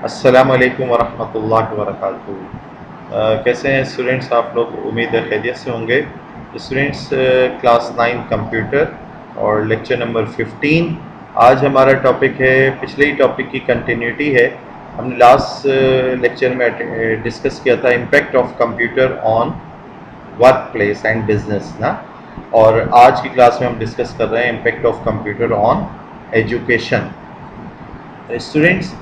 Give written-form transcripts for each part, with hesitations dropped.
السلام علیکم ورحمۃ اللہ وبرکاتہ۔ کیسے ہیں اسٹوڈنٹس آپ لوگ؟ امید ہے خیریت سے ہوں گے اسٹوڈنٹس۔ کلاس 9 کمپیوٹر اور لیکچر نمبر 15۔ آج ہمارا ٹاپک ہے، پچھلے ہی ٹاپک کی کنٹینیوٹی ہے۔ ہم نے لاسٹ لیکچر میں ڈسکس کیا تھا impact of computer on work place and business نا، اور آج کی کلاس میں ہم ڈسکس کر رہے ہیں impact of computer on education. Students,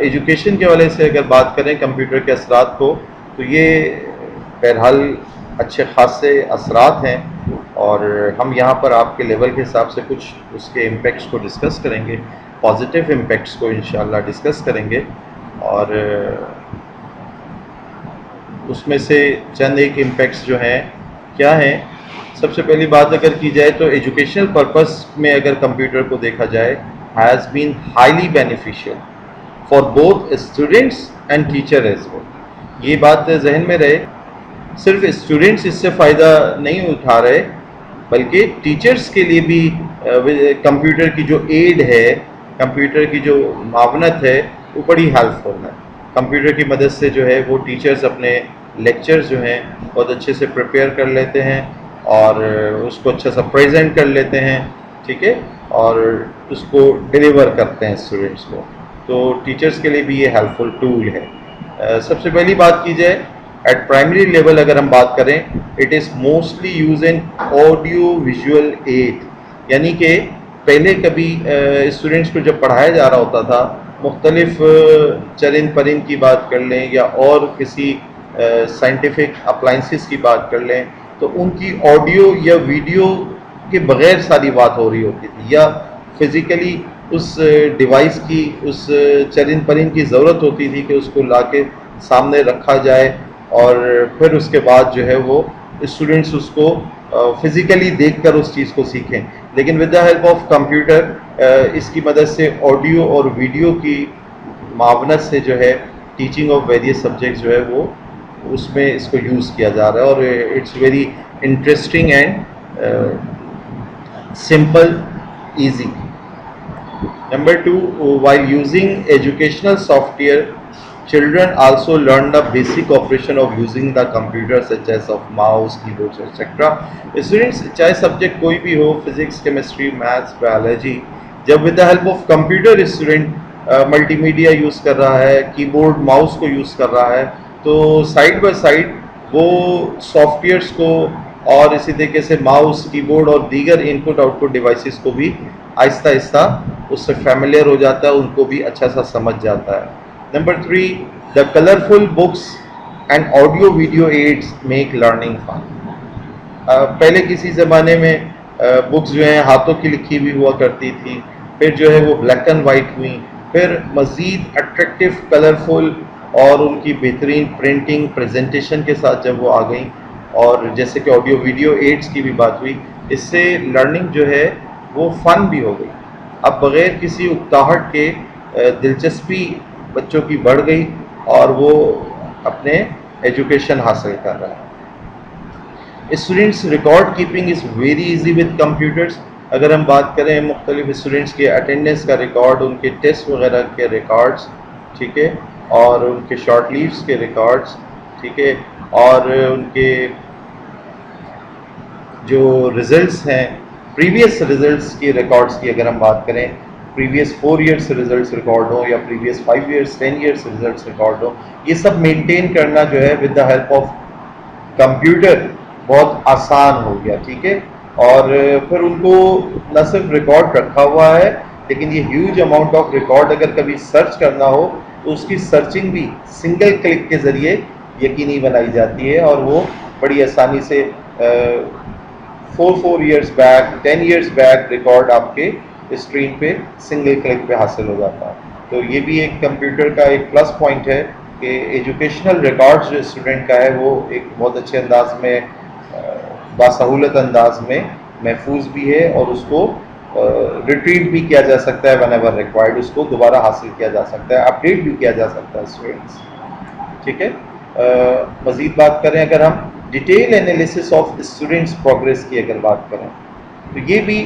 education کے حوالے سے اگر بات کریں کمپیوٹر کے اثرات کو، تو یہ بہرحال اچھے خاصے اثرات ہیں، اور ہم یہاں پر آپ کے لیول کے حساب سے کچھ اس کے امپیکٹس کو ڈسکس کریں گے، پازیٹیو امپیکٹس کو انشاءاللہ ڈسکس کریں گے، اور اس میں سے چند ایک امپیکٹس جو ہیں کیا ہیں۔ سب سے پہلی بات اگر کی جائے تو ایجوکیشنل پرپس میں اگر کمپیوٹر کو دیکھا جائے، has been highly beneficial for both students and teacher as well. یہ بات ذہن میں رہے، صرف اسٹوڈنٹس اس سے فائدہ نہیں اٹھا رہے، بلکہ ٹیچرز کے لیے بھی کمپیوٹر کی جو ایڈ ہے، کمپیوٹر کی جو معاونت ہے، وہ بڑی ہیلپ فل ہے۔ کمپیوٹر کی مدد سے جو ہے وہ ٹیچرز اپنے لیکچرز جو ہیں بہت اچھے سے پریپیئر کر لیتے ہیں، اور اس کو اچھا سا پریزنٹ کر لیتے ہیں، ٹھیک ہے، اور اس کو ڈیلیور کرتے ہیں اسٹوڈنٹس کو۔ تو ٹیچرز کے لیے بھی یہ ہیلپ فل ٹول ہے۔ سب سے پہلی بات کی جائے، ایٹ پرائمری لیول اگر ہم بات کریں، it is mostly use in audio visual aid, یعنی کہ پہلے کبھی اسٹوڈنٹس کو جب پڑھایا جا رہا ہوتا تھا، مختلف چرند پرند کی بات کر لیں یا اور کسی سائنٹیفک اپلائنسز کی بات کر لیں، تو ان کی آڈیو یا ویڈیو کے بغیر ساری بات ہو رہی ہوتی تھی، یا فزیکلی اس ڈیوائس کی، اس چرند پرند کی ضرورت ہوتی تھی کہ اس کو لا کے سامنے رکھا جائے، اور پھر اس کے بعد جو ہے وہ اسٹوڈنٹس اس کو فزیکلی دیکھ کر اس چیز کو سیکھیں۔ لیکن with the help of computer, اس کی مدد سے آڈیو اور ویڈیو کی معاونت سے جو ہے ٹیچنگ آف ویریس سبجیکٹس جو ہے وہ اس میں اس کو یوز کیا جا رہا ہے، اور it's very interesting and simple easy. Number 2, while using educational software, children also learn the basic operation of using the computer such as of mouse, keyboards, etc. Students چاہے سبجیکٹ کوئی بھی ہو، فزکس، کیمسٹری، میتھس، بایولوجی، جب with the help of computer student multi media use کر رہا ہے، کی board mouse کو use کر رہا ہے، تو سائڈ بائی سائڈ وہ سافٹ ویئرس کو اور اسی طریقے سے ماؤس، کی بورڈ اور دیگر ان پٹ آؤٹ پٹ ڈیوائسز کو بھی آہستہ آہستہ اس سے فیملیئر ہو جاتا ہے، ان کو بھی اچھا سا سمجھ جاتا ہے۔ Number 3، the colourful books and audio video aids make learning fun. پہلے کسی زمانے میں بکس جو ہیں ہاتھوں کی لکھی ہوئی ہوا کرتی تھی، پھر جو ہے وہ بلیک اینڈ وائٹ ہوئیں، پھر مزید اٹریکٹیو، کلرفل اور ان کی بہترین پرنٹنگ پریزنٹیشن کے ساتھ جب وہ آ گئیں، اور جیسے کہ آڈیو ویڈیو ایڈس کی بھی بات ہوئی، اس سے لرننگ جو ہے وہ فن بھی ہو گئی۔ اب بغیر کسی اکتاہٹ کے دلچسپی بچوں کی بڑھ گئی، اور وہ اپنے ایجوکیشن حاصل کر رہا ہے۔ Students record keeping is very easy with computers. اگر ہم بات کریں مختلف اسٹوڈنٹس کے اٹینڈنس کا ریکارڈ، ان کے ٹیسٹ وغیرہ کے ریکارڈس، ٹھیک ہے، اور ان کے شارٹ لیوز کے ریکارڈس، ٹھیک ہے، اور ان کے جو ریزلٹس ہیں، پریویس ریزلٹس کی ریکارڈس کی اگر ہم بات کریں، پریویس 4 ایئرس ریزلٹس ریکارڈ ہوں یا previous 5 years 10 years results record ہوں، یہ سب مینٹین کرنا جو ہے with the help of computer بہت آسان ہو گیا، ٹھیک ہے۔ اور پھر ان کو نہ صرف ریکارڈ رکھا ہوا ہے، لیکن یہ ہیوج اماؤنٹ آف ریکارڈ اگر کبھی سرچ کرنا ہو تو اس کی سرچنگ بھی سنگل کلک کے ذریعے یقینی بنائی جاتی ہے، اور وہ بڑی آسانی سے 4 years back, 10 years back record آپ کے اسکرین پہ سنگل کلک پہ حاصل ہو جاتا ہے۔ تو یہ بھی ایک کمپیوٹر کا ایک پلس پوائنٹ ہے کہ ایجوکیشنل ریکارڈز جو اسٹوڈنٹ کا ہے وہ ایک بہت اچھے انداز میں، باسہولت انداز میں محفوظ بھی ہے، اور اس کو ریٹریو بھی کیا جا سکتا ہے ون ایور ریکوائرڈ، اس کو دوبارہ حاصل کیا جا سکتا ہے، اپڈیٹ بھی کیا جا سکتا ہے اسٹوڈنٹس، ٹھیک ہے۔ مزید بات کریں اگر ہم detail analysis of students progress کی اگر بات کریں، تو یہ بھی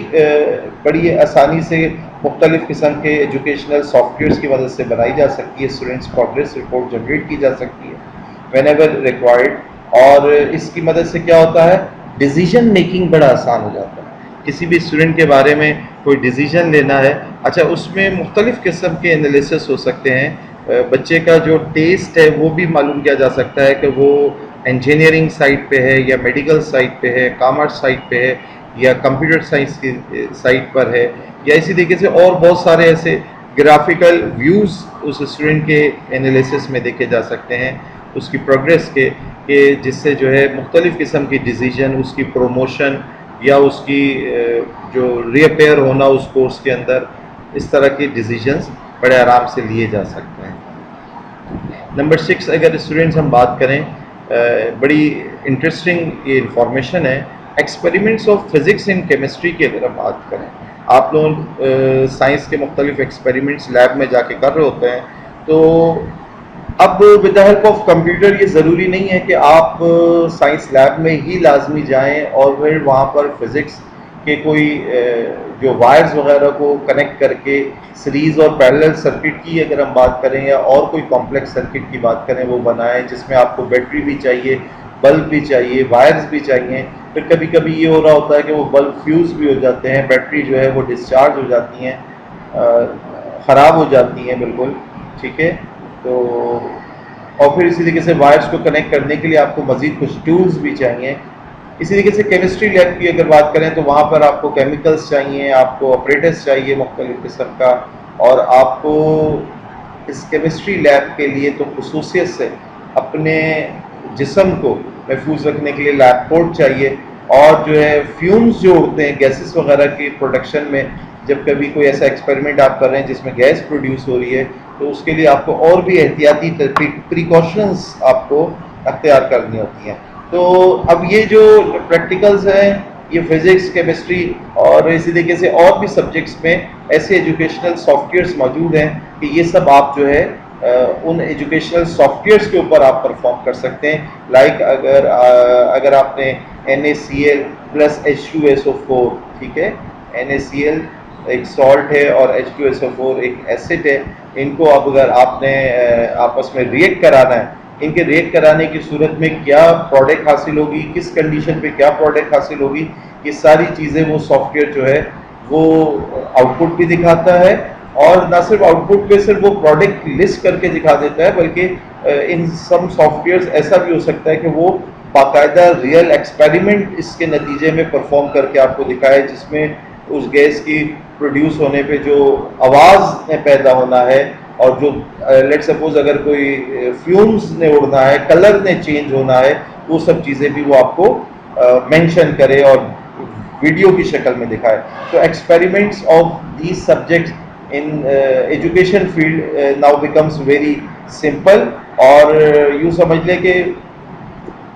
بڑی آسانی سے مختلف قسم کے ایجوکیشنل سافٹ ویئرس کی مدد سے بنائی جا سکتی ہے. اسٹوڈنٹس پروگریس رپورٹ جنریٹ کی جا سکتی ہے وین ایور ریکوائرڈ, اور اس کی مدد سے کیا ہوتا ہے, ڈیسیجن میکنگ بڑا آسان ہو جاتا ہے. کسی بھی اسٹوڈنٹ کے بارے میں کوئی ڈیسیجن لینا ہے, اچھا اس میں مختلف قسم کے انالیسس ہو سکتے ہیں. بچے کا جو ٹیسٹ ہے وہ بھی معلوم کیا جا سکتا ہے کہ وہ انجینئرنگ سائٹ پہ ہے یا میڈیکل سائٹ پہ ہے, کامرس سائٹ پہ ہے یا کمپیوٹر سائنس کی سائٹ پر ہے, یا اسی طریقے سے اور بہت سارے ایسے گرافیکل ویوز اس اسٹوڈنٹ کے انالیسس میں دیکھے جا سکتے ہیں اس کی پروگریس کے, کہ جس سے جو ہے مختلف قسم کی ڈیسیجن, اس کی پروموشن یا اس کی جو ری اپیئر ہونا اس کورس کے اندر, اس طرح کے ڈیسیجنز بڑے آرام سے لیے جا سکتے ہیں. نمبر 6, اگر اسٹوڈنٹس ہم بات کریں, بڑی انٹرسٹنگ یہ انفارمیشن ہے, experiments of physics and chemistry کی اگر ہم بات کریں. آپ لوگ سائنس کے مختلف ایکسپیریمنٹس لیب میں جا کے کر رہے ہوتے ہیں, تو اب with the help of computer یہ ضروری نہیں ہے کہ آپ سائنس لیب میں ہی لازمی جائیں اور پھر وہاں پر فزکس کے کوئی جو وائرز وغیرہ کو کنیکٹ کر کے سیریز اور پیرلل سرکٹ کی اگر ہم بات کریں یا اور کوئی کمپلیکس سرکٹ کی بات کریں وہ بنائیں, جس میں آپ کو بیٹری بھی چاہیے, بلب بھی چاہیے, وائرز بھی چاہیے. پھر کبھی کبھی یہ ہو رہا ہوتا ہے کہ وہ بلب فیوز بھی ہو جاتے ہیں, بیٹری جو ہے وہ ڈسچارج ہو جاتی ہیں, خراب ہو جاتی ہیں بالکل, ٹھیک ہے. تو اور پھر اسی طریقے سے وائرز کو کنیکٹ کرنے کے لیے آپ کو مزید کچھ ٹولز بھی چاہیے. اسی طریقے سے کیمسٹری لیب کی اگر بات کریں تو وہاں پر آپ کو کیمیکلز چاہیے, آپ کو آپریٹرس چاہیے مختلف قسم کا, اور آپ کو اس کیمسٹری لیب کے لیے تو خصوصیت سے اپنے جسم کو محفوظ رکھنے کے لیے لیب کوٹ چاہیے. اور جو ہے فیومز جو اڑتے ہیں گیسز وغیرہ کی پروڈکشن میں, جب کبھی کوئی ایسا ایکسپیریمنٹ آپ کر رہے ہیں جس میں گیس پروڈیوس ہو رہی ہے, تو اس کے لیے آپ کو اور بھی احتیاطی پریکاشنز آپ کو اختیار کرنی ہوتی ہیں. تو اب یہ جو پریکٹیکلز ہیں یہ فزکس, کیمسٹری اور اسی طریقے سے اور بھی سبجیکٹس میں ایسے ایجوکیشنل سافٹ ویئرس موجود ہیں کہ یہ سب آپ جو ہے ان ایجوکیشنل سافٹ ویئرس کے اوپر آپ پرفارم کر سکتے ہیں. لائک اگر آپ نے NaCl پلس H2SO4, ٹھیک ہے, NaCl ایک سالٹ ہے اور H2SO4 ایک ایسڈ ہے, ان کو اب اگر آپ نے آپس میں ریئیکٹ کرانا ہے, ان کے ریٹ کرانے کی صورت میں کیا پروڈکٹ حاصل ہوگی, کس کنڈیشن پہ کیا پروڈکٹ حاصل ہوگی, یہ ساری چیزیں وہ سافٹ ویئر جو ہے وہ آؤٹ پٹ بھی دکھاتا ہے. اور نہ صرف آؤٹ پٹ پہ صرف وہ پروڈکٹ لسٹ کر کے دکھا دیتا ہے, بلکہ ان سم سافٹ ویئرز ایسا بھی ہو سکتا ہے کہ وہ باقاعدہ ریئل ایکسپیریمنٹ اس کے نتیجے میں پرفارم کر کے آپ کو دکھائے, جس میں اس گیس کی پروڈیوس ہونے پہ جو آواز پیدا ہونا ہے, اور جو لیٹ سپوز اگر کوئی فیومز نے اڑنا ہے, کلر نے چینج ہونا ہے, وہ سب چیزیں بھی وہ آپ کو مینشن کرے اور ویڈیو کی شکل میں دکھائے. تو experiments of these subjects in education field now becomes very simple, اور یوں سمجھ لیں کہ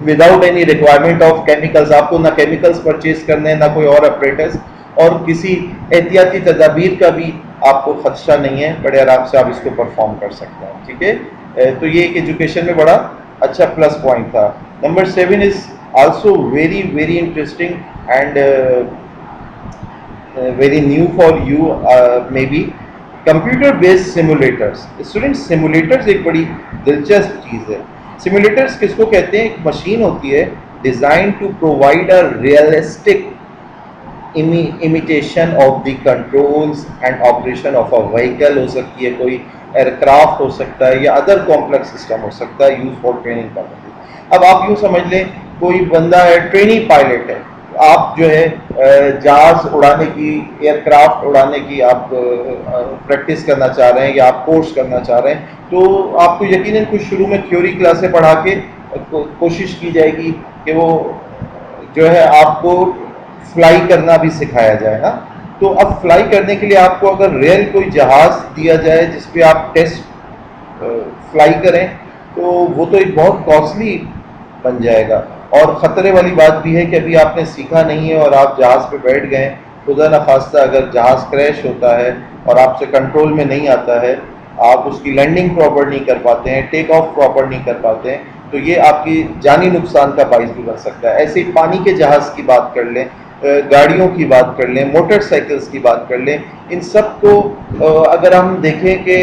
without any requirement of chemicals, آپ کو نہ کیمیکلز پرچیز کرنے ہیں, نہ کوئی اور اپریٹس, اور کسی احتیاطی تدابیر کا بھی آپ کو خدشہ نہیں ہے, بڑے آرام سے آپ اس کو پرفارم کر سکتے ہیں, ٹھیک ہے. تو یہ ایک ایجوکیشن میں بڑا اچھا پلس پوائنٹ تھا. Number 7 is also very very interesting and very new for you may be, computer based simulators. Student simulators ایک بڑی دلچسپ چیز ہے. سیمولیٹرس کس کو کہتے ہیں؟ ایک مشین ہوتی ہے design to provide a realistic imitation of the controls and operation of a vehicle, ہو سکتی ہے کوئی ایئر کرافٹ ہو سکتا ہے, یا ادر کمپلیکس سسٹم ہو سکتا ہے یوز فار ٹریننگ پرپز. اب آپ یوں سمجھ لیں کوئی بندہ ہے ٹریننگ پائلٹ ہے, آپ جو ہے جہاز اڑانے کی, ایئر کرافٹ اڑانے کی آپ پریکٹس کرنا چاہ رہے ہیں یا آپ کورس کرنا چاہ رہے ہیں, تو آپ کو یقیناً کچھ شروع میں تھیوری کلاسیں پڑھا کے کوشش کی جائے گی کہ وہ جو ہے آپ کو فلائی کرنا بھی سکھایا جائے نا. تو اب فلائی کرنے کے لیے آپ کو اگر ریئل کوئی جہاز دیا جائے جس پہ آپ ٹیسٹ فلائی کریں, تو وہ تو ایک بہت کاسٹلی بن جائے گا, اور خطرے والی بات بھی ہے کہ ابھی آپ نے سیکھا نہیں ہے اور آپ جہاز پہ بیٹھ گئے, خدا نخواستہ اگر جہاز کریش ہوتا ہے اور آپ سے کنٹرول میں نہیں آتا ہے, آپ اس کی لینڈنگ پراپر نہیں کر پاتے ہیں, ٹیک آف پراپر نہیں کر پاتے ہیں, تو یہ آپ کی جانی نقصان کا باعث بھی بن سکتا ہے. ایسے ہی پانی کے جہاز کی بات کر لیں, گاڑیوں کی بات کر لیں، موٹر سائیکلز کی بات کر لیں، ان سب کو اگر ہم دیکھیں کہ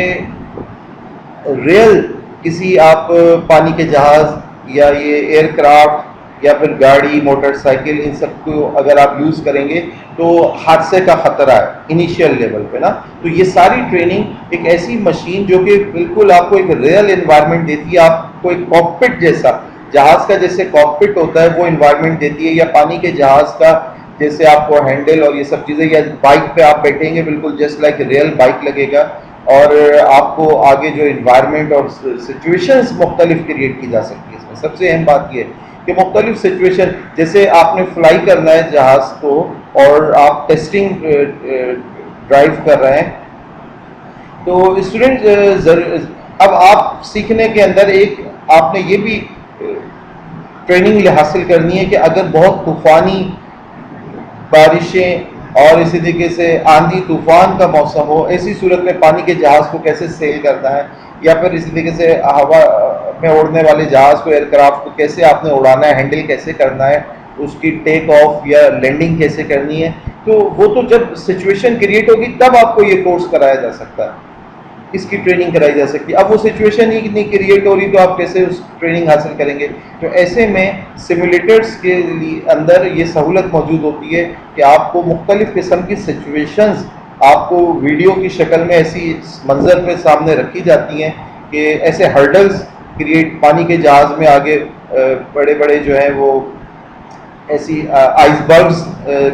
ریل کسی آپ پانی کے جہاز یا یہ ایئر کرافٹ یا پھر گاڑی، موٹر سائیکل، ان سب کو اگر آپ یوز کریں گے تو حادثے کا خطرہ ہے انیشیل لیول پہ نا. تو یہ ساری ٹریننگ ایک ایسی مشین جو کہ بالکل آپ کو ایک ریئل انوائرمنٹ دیتی ہے، آپ کو ایک کاکپٹ جیسا، جہاز کا جیسے کاکپٹ ہوتا ہے وہ انوائرمنٹ دیتی ہے، یا پانی کے جہاز کا جیسے آپ کو ہینڈل اور یہ سب چیزیں، یا بائک پہ آپ بیٹھیں گے بالکل جسٹ لائک ریئل بائک لگے گا، اور آپ کو آگے جو انوائرمنٹ اور سچویشنز مختلف کریٹ کی جا سکتی ہے. اس میں سب سے اہم بات یہ ہے کہ مختلف سچویشن، جیسے آپ نے فلائی کرنا ہے جہاز کو اور آپ ٹیسٹنگ ڈرائیو کر رہے ہیں، تو اسٹوڈنٹ اب آپ سیکھنے کے اندر ایک آپ نے یہ بھی ٹریننگ حاصل کرنی ہے کہ اگر بہت طوفانی بارشیں اور اسی طریقے سے آندھی طوفان کا موسم ہو، ایسی صورت میں پانی کے جہاز کو کیسے سیل کرنا ہے، یا پھر اسی طریقے سے ہوا میں اڑنے والے جہاز کو، ایئر کرافٹ کو کیسے آپ نے اڑانا ہے، ہینڈل کیسے کرنا ہے، اس کی ٹیک آف یا لینڈنگ کیسے کرنی ہے، تو وہ تو جب سچویشن کریٹ ہوگی تب آپ کو یہ کورس کرایا جا سکتا ہے، اس کی ٹریننگ کرائی جا سکتی ہے. اب وہ سچویشن ہی نہیں کریٹ ہو رہی تو آپ کیسے اس ٹریننگ حاصل کریں گے؟ تو ایسے میں سیمولیٹرز کے اندر یہ سہولت موجود ہوتی ہے کہ آپ کو مختلف قسم کی سچویشنز آپ کو ویڈیو کی شکل میں ایسی منظر پہ سامنے رکھی جاتی ہیں کہ ایسے ہرڈلز کریٹ، پانی کے جہاز میں آگے بڑے بڑے جو ہیں وہ ایسی آئس برگز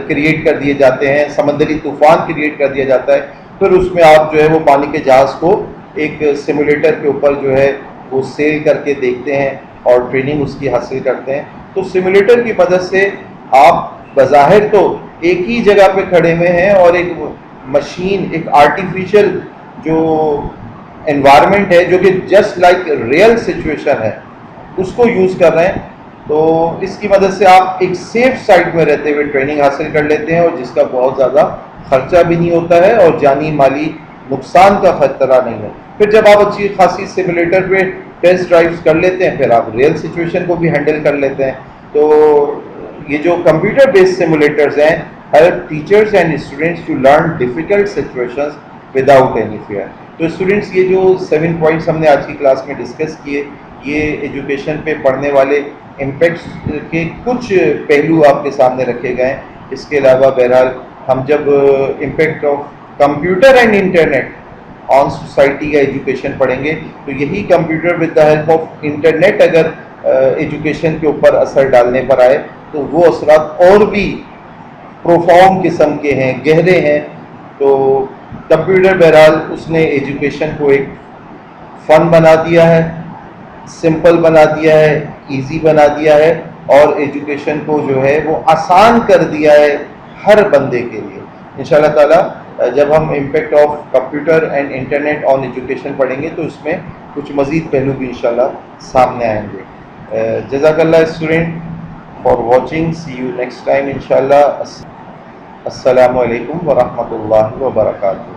کریٹ کر دیے جاتے ہیں، سمندری طوفان کریٹ کر دیا جاتا ہے، پھر اس میں آپ جو ہے وہ پانی کے جہاز کو ایک سیمولیٹر کے اوپر جو ہے وہ سیل کر کے دیکھتے ہیں اور ٹریننگ اس کی حاصل کرتے ہیں. تو سیمولیٹر کی مدد سے آپ بظاہر تو ایک ہی جگہ پہ کھڑے ہوئے ہیں اور ایک مشین، ایک آرٹیفیشل جو انوائرمنٹ ہے جو کہ جسٹ لائک ریئل سچویشن ہے اس کو یوز کر رہے ہیں. تو اس کی مدد سے آپ ایک سیف سائٹ میں رہتے ہوئے ٹریننگ حاصل کر لیتے ہیں، اور جس کا بہت زیادہ خرچہ بھی نہیں ہوتا ہے اور جانی مالی نقصان کا خطرہ نہیں ہے. پھر جب آپ اچھی خاصی سیمولیٹر پہ ٹیسٹ ڈرائیوز کر لیتے ہیں، پھر آپ ریئل سچویشن کو بھی ہینڈل کر لیتے ہیں. تو یہ جو کمپیوٹر بیسڈ سیمولیٹرز ہیں help teachers and students to learn difficult situations without any fear. تو اسٹوڈنٹس یہ جو 7 پوائنٹس ہم نے آج کی کلاس میں ڈسکس کیے، یہ ایجوکیشن پہ پڑھنے والے امپیکٹس کے کچھ پہلو آپ کے سامنے رکھے گئے ہیں. اس کے علاوہ بہرحال ہم جب impact of computer and internet on society یا ایجوکیشن پڑھیں گے تو یہی computer with the help of internet اگر ایجوکیشن کے اوپر اثر ڈالنے پر آئے تو وہ اثرات اور بھی پروفاؤنڈ قسم کے ہیں، گہرے ہیں. تو کمپیوٹر بہرحال اس نے ایجوکیشن کو ایک فن بنا دیا ہے، سمپل بنا دیا ہے، ایزی بنا دیا ہے، اور ایجوکیشن کو جو ہے وہ آسان کر دیا ہے ہر بندے کے لیے. انشاءاللہ تعالیٰ جب ہم impact of computer and internet on education پڑھیں گے تو اس میں کچھ مزید پہلو بھی انشاءاللہ سامنے آئیں گے. جزاک اللہ student for watching. See you next time انشاءاللہ. السلام علیکم ورحمۃ اللہ وبرکاتہ.